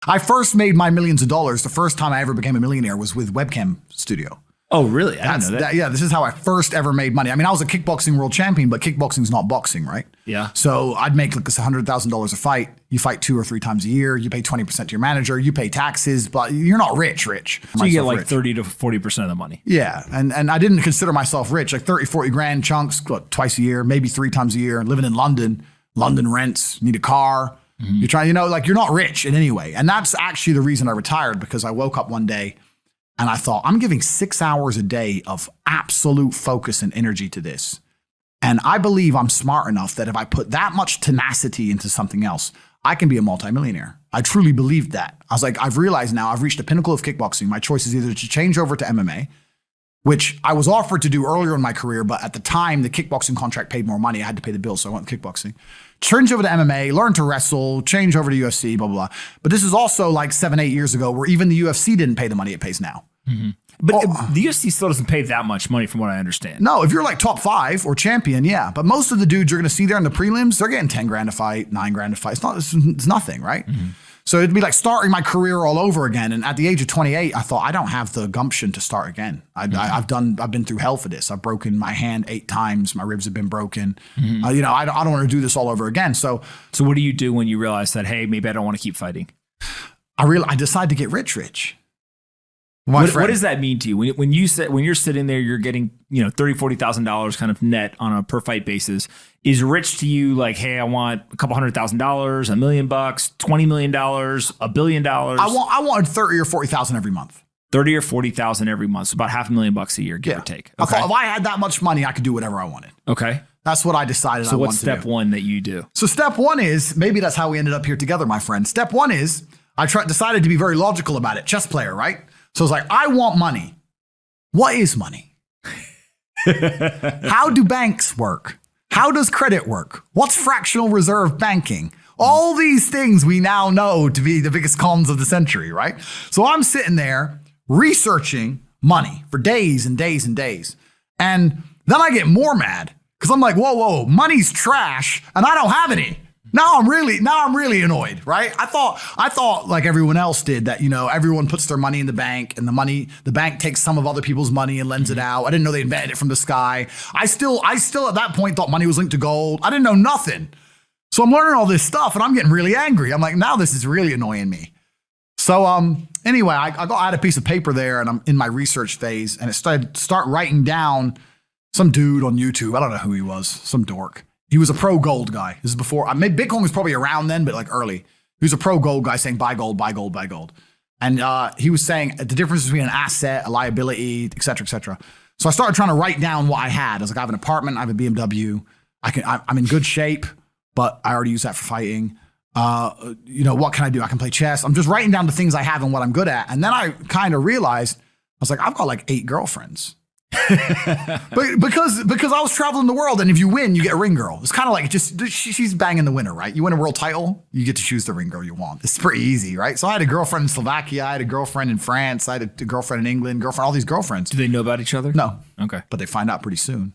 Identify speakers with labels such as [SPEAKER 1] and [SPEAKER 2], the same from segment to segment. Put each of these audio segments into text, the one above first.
[SPEAKER 1] I first made my millions of dollars. The first time I ever became a millionaire was with Webcam Studio.
[SPEAKER 2] Oh, really? I didn't know that.
[SPEAKER 1] Yeah, this is how I first ever made money. I mean, I was a kickboxing world champion, but kickboxing's not boxing, right?
[SPEAKER 2] Yeah.
[SPEAKER 1] So I'd make like $100,000 a fight. You fight 2 or 3 times a year. You pay 20% to your manager. You pay taxes, but you're not rich.
[SPEAKER 2] So you get like 30 to 40% of the money.
[SPEAKER 1] Yeah. And I didn't consider myself rich, like 30, 40 grand chunks, what, twice a year, maybe 3 times a year, living in London. London rents, need a car. You're trying, like you're not rich in any way. And that's actually the reason I retired, because I woke up one day and I thought, I'm giving 6 hours a day of absolute focus and energy to this. And I believe I'm smart enough that if I put that much tenacity into something else, I can be a multimillionaire. I truly believed that. I was like, I've realized now I've reached the pinnacle of kickboxing. My choice is either to change over to MMA, which I was offered to do earlier in my career, but at the time, the kickboxing contract paid more money. I had to pay the bill, so I went kickboxing. Change over to MMA, learn to wrestle, change over to UFC, blah, blah, blah. But this is also like 7, 8 years ago where even the UFC didn't pay the money it pays now.
[SPEAKER 2] But the UFC still doesn't pay that much money from what I understand.
[SPEAKER 1] No, if you're like top 5 or champion, yeah. But most of the dudes you're going to see there in the prelims, they're getting 10 grand a fight, 9 grand a fight. It's nothing, right? So it'd be like starting my career all over again. And at the age of 28, I thought, I don't have the gumption to start again. I've been through hell for this. I've broken my hand 8 times. My ribs have been broken. I don't want to do this all over again. So
[SPEAKER 2] what do you do when you realize that, hey, maybe I don't want to keep fighting?
[SPEAKER 1] I decided to get rich.
[SPEAKER 2] What does that mean to you? When you're sitting there, you're getting, $30,000, $40,000 kind of net on a per fight basis. Is rich to you like, hey, I want a couple $100,000, $1 million, $20 million, $1 billion?
[SPEAKER 1] I wanted 30 or 40,000 every month.
[SPEAKER 2] 30 or 40,000 every month, so about $500,000 a year, give or take.
[SPEAKER 1] Okay. I thought if I had that much money, I could do whatever I wanted.
[SPEAKER 2] Okay.
[SPEAKER 1] That's what I decided.
[SPEAKER 2] So what's step 1 that you do?
[SPEAKER 1] So step 1 is, maybe that's how we ended up here together, my friend. Step 1 is I decided to be very logical about it. Chess player, right? So it's like, I want money. What is money? How do banks work? How does credit work? What's fractional reserve banking? All these things we now know to be the biggest cons of the century, right? So I'm sitting there researching money for days and days and days. And then I get more mad because I'm like, whoa, money's trash and I don't have any. Now I'm really annoyed, right? I thought like everyone else did that, everyone puts their money in the bank and the bank takes some of other people's money and lends it out. I didn't know they invented it from the sky. I still at that point thought money was linked to gold. I didn't know nothing. So I'm learning all this stuff and I'm getting really angry. I'm like, now this is really annoying me. So anyway, I had a piece of paper there and I'm in my research phase and it start writing down some dude on YouTube. I don't know who he was, some dork. He was a pro gold guy. This is before, Bitcoin was probably around then, but like early. He was a pro gold guy saying buy gold, buy gold, buy gold. And he was saying the difference between an asset, a liability, et cetera, et cetera. So I started trying to write down what I had. I was like, I have an apartment, I have a BMW. I'm in good shape, but I already use that for fighting. What can I do? I can play chess. I'm just writing down the things I have and what I'm good at. And then I kind of realized, I was like, I've got like 8 girlfriends. But because I was traveling the world and if you win, you get a ring girl. It's kind of like she's banging the winner, right? You win a world title, you get to choose the ring girl you want. It's pretty easy, right? So I had a girlfriend in Slovakia, I had a girlfriend in France, I had a girlfriend in England, all these girlfriends.
[SPEAKER 2] Do they know about each other?
[SPEAKER 1] No.
[SPEAKER 2] Okay.
[SPEAKER 1] But they find out pretty soon.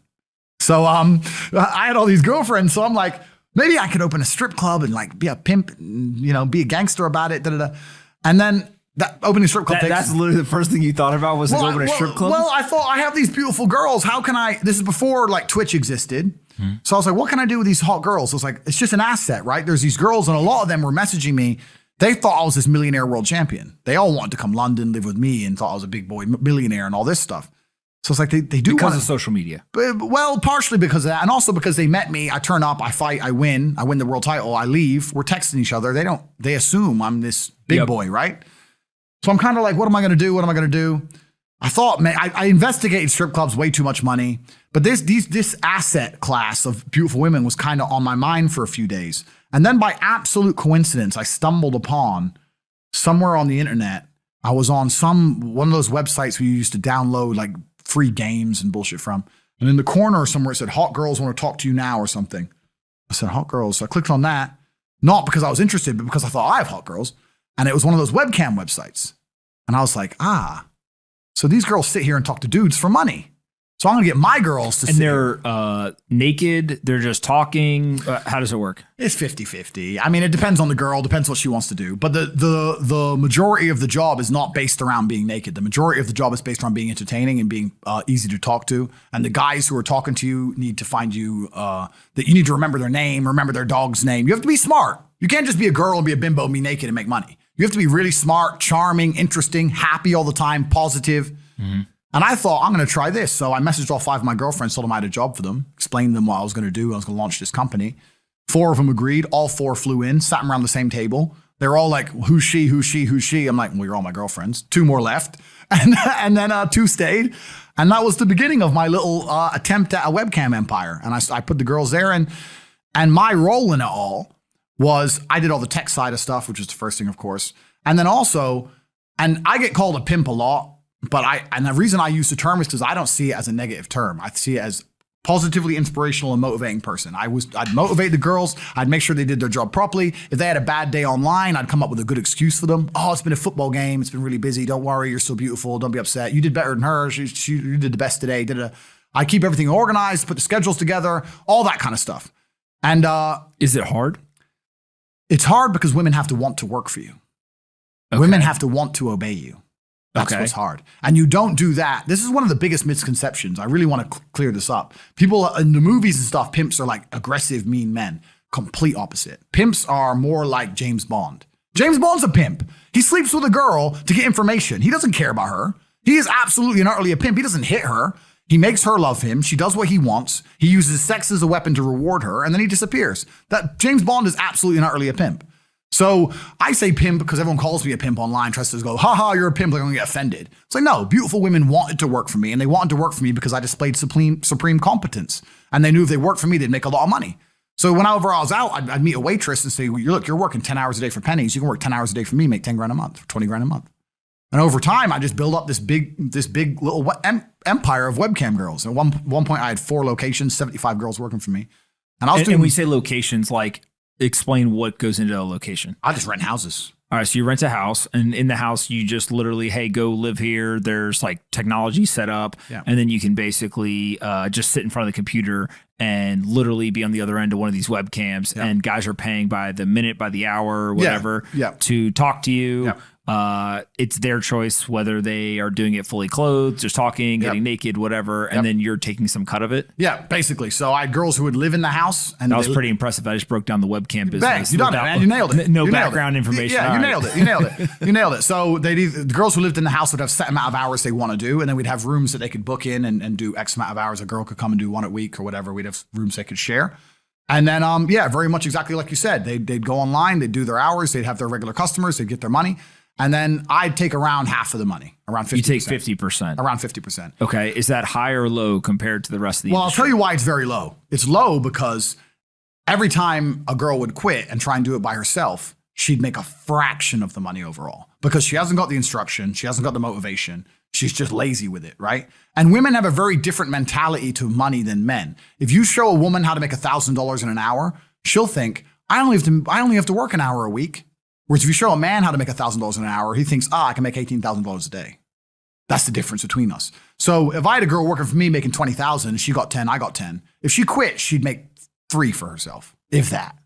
[SPEAKER 1] So I had all these girlfriends, so I'm like, maybe I could open a strip club and like be a pimp, and, be a gangster about it. And then that opening strip club
[SPEAKER 2] that's literally the first thing you thought about was opening a strip club?
[SPEAKER 1] Well, I thought I have these beautiful girls. How can this is before like Twitch existed. So I was like, what can I do with these hot girls? I was like, it's just an asset, right? There's these girls and a lot of them were messaging me. They thought I was this millionaire world champion. They all wanted to come London, live with me and thought I was a big boy millionaire and all this stuff. So it's like they do
[SPEAKER 2] because of social media.
[SPEAKER 1] Well, partially because of that. And also because they met me. I turn up, I fight, I win the world title, I leave. We're texting each other. They assume I'm this big boy, right? So I'm kind of like, what am I going to do? What am I going to do? I thought, man, I investigated strip clubs, way too much money. But this asset class of beautiful women was kind of on my mind for a few days. And then by absolute coincidence, I stumbled upon somewhere on the internet. I was on one of those websites where you used to download like free games and bullshit from. And in the corner somewhere it said, hot girls want to talk to you now or something. I said, hot girls. So I clicked on that, not because I was interested, but because I thought I have hot girls. And it was one of those webcam websites. And I was like, so these girls sit here and talk to dudes for money. So I'm going to get my girls to
[SPEAKER 2] And they're naked. They're just talking. How does it work?
[SPEAKER 1] It's 50-50. I mean, it depends on the girl, depends what she wants to do. But the majority of the job is not based around being naked. The majority of the job is based around being entertaining and being easy to talk to. And the guys who are talking to you need to find you, that you need to remember their name, remember their dog's name. You have to be smart. You can't just be a girl and be a bimbo and be naked and make money. You have to be really smart, charming, interesting, happy all the time, positive. Mm-hmm. And I thought, I'm going to try this. So I messaged all 5 of my girlfriends, told them I had a job for them, explained to them what I was going to do. I was going to launch this company. 4 of them agreed. All 4 flew in, sat around the same table. They were all like, who's she, who's she, who's she? I'm like, well, you're all my girlfriends. 2 more left. And then 2 stayed. And that was the beginning of my little attempt at a webcam empire. And I put the girls there. And my role in it all was I did all the tech side of stuff, which is the first thing, of course. And then also, and I get called a pimp a lot. But the reason I use the term is because I don't see it as a negative term. I see it as positively inspirational and motivating person. I'd motivate the girls. I'd make sure they did their job properly. If they had a bad day online, I'd come up with a good excuse for them. Oh, it's been a football game. It's been really busy. Don't worry. You're so beautiful. Don't be upset. You did better than her. You did the best today. I keep everything organized, put the schedules together, all that kind of stuff. And
[SPEAKER 2] is it hard?
[SPEAKER 1] It's hard because women have to want to work for you. Okay. Women have to want to obey you. That's what's hard. And you don't do that. This is one of the biggest misconceptions. I really want to clear this up. People in the movies and stuff, pimps are like aggressive, mean men. Complete opposite. Pimps are more like James Bond. James Bond's a pimp. He sleeps with a girl to get information. He doesn't care about her. He is absolutely and utterly a pimp. He doesn't hit her. He makes her love him. She does what he wants. He uses sex as a weapon to reward her, and then he disappears. That James Bond is absolutely and utterly a pimp. So I say pimp because everyone calls me a pimp online, tries to go, haha, you're a pimp, like I'm gonna get offended. It's like, no, beautiful women wanted to work for me, and they wanted to work for me because I displayed supreme competence. And they knew if they worked for me, they'd make a lot of money. So whenever I was out, I'd meet a waitress and say, well, look, you're working 10 hours a day for pennies. You can work 10 hours a day for me, make 10 grand a month, 20 grand a month. And over time, I just build up this big little empire of webcam girls. At one point, I had 4 locations, 75 girls working for me. And I was doing.
[SPEAKER 2] And we say locations, like, explain what goes into a location.
[SPEAKER 1] I just rent houses.
[SPEAKER 2] All right. So you rent a house, and in the house, you just literally, hey, go live here. There's like technology set up. Yeah. And then you can basically just sit in front of the computer and literally be on the other end of one of these webcams. Yeah. And guys are paying by the minute, by the hour, whatever, to talk to you. Yeah. It's their choice whether they are doing it fully clothed, just talking, getting naked, whatever, and then you're taking some cut of it.
[SPEAKER 1] Yeah, basically. So I had girls who would live in the house, and
[SPEAKER 2] that was pretty impressive. I just broke down the webcam business.
[SPEAKER 1] Bang, you done it, man. You nailed it.
[SPEAKER 2] No background information.
[SPEAKER 1] Yeah, you nailed it. You nailed it. You nailed it. So the girls who lived in the house would have set amount of hours they want to do, and then we'd have rooms that they could book in and do X amount of hours. A girl could come and do 1 a week or whatever. We'd have rooms they could share. And then, very much exactly like you said. They'd go online, they'd do their hours, they'd have their regular customers, they'd get their money. And then I'd take around half of the money, around 50%.
[SPEAKER 2] You take 50%.
[SPEAKER 1] Around 50%.
[SPEAKER 2] Okay. Is that high or low compared to the rest of the industry?
[SPEAKER 1] I'll tell you why it's very low. It's low because every time a girl would quit and try and do it by herself, she'd make a fraction of the money overall because she hasn't got the instruction. She hasn't got the motivation. She's just lazy with it, right? And women have a very different mentality to money than men. If you show a woman how to make $1,000 in an hour, she'll think, I only have to work an hour a week. Whereas if you show a man how to make $1,000 in an hour, he thinks, I can make $18,000 a day. That's the difference between us. So if I had a girl working for me making $20,000, she got 10, I got 10. If she quit, she'd make 3 for herself, if that.